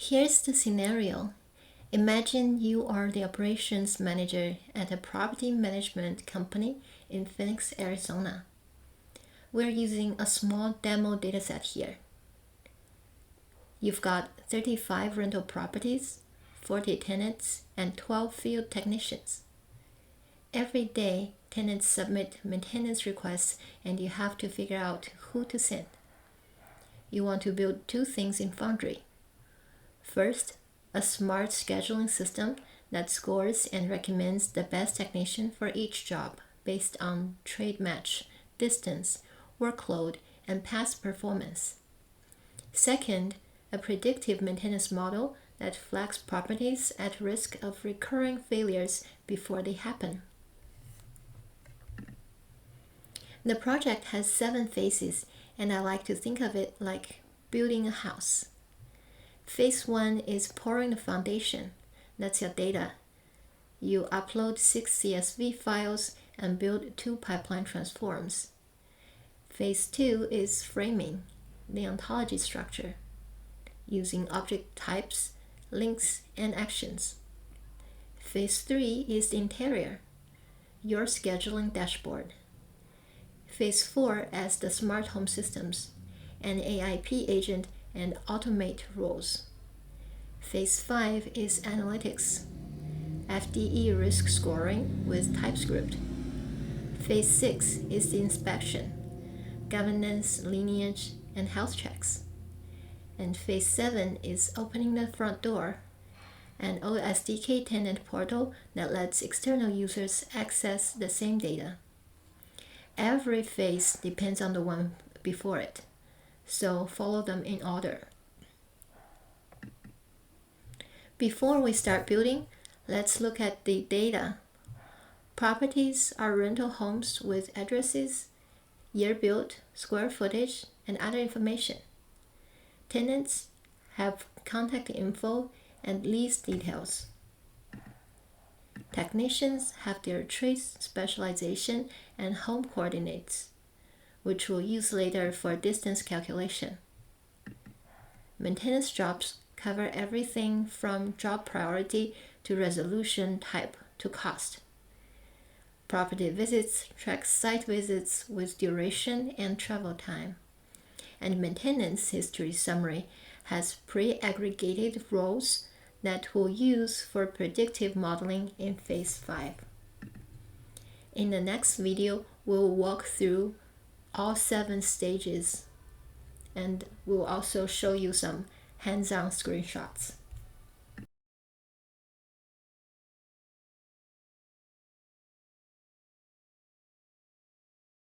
Here's the scenario. Imagine you are the operations manager at a property management company in Phoenix, Arizona. We're using a small demo dataset here. You've got 35 rental properties, 40 tenants, and 12 field technicians. Every day, tenants submit maintenance requests and you have to figure out who to send. You want to build two things in Foundry. First, a smart scheduling system that scores and recommends the best technician for each job based on trade match, distance, workload, and past performance. Second, a predictive maintenance model that flags properties at risk of recurring failures before they happen. The project has 7 phases, and I like to think of it like building a house. Phase 1 is pouring the foundation. That's your data. You upload 6 CSV files and build 2 pipeline transforms. Phase 2 is framing, the ontology structure, using object types, links, and actions. Phase 3 is the interior, your scheduling dashboard. Phase 4 adds the smart home systems, an AIP agent, and automate rules. Phase 5 is analytics, FDE risk scoring with TypeScript. Phase 6 is the inspection, governance, lineage, and health checks. And Phase 7 is opening the front door, an OSDK tenant portal that lets external users access the same data. Every phase depends on the one before it, so follow them in order. Before we start building, let's look at the data. Properties are rental homes with addresses, year built, square footage, and other information. Tenants have contact info and lease details. Technicians have their trade specialization and home coordinates, which we'll use later for distance calculation. Maintenance jobs cover everything from job priority to resolution type to cost. Property visits track site visits with duration and travel time. And maintenance history summary has pre-aggregated roles that we'll use for predictive modeling in Phase 5. In the next video, we'll walk through all 7 stages, and we'll also show you some hands-on screenshots.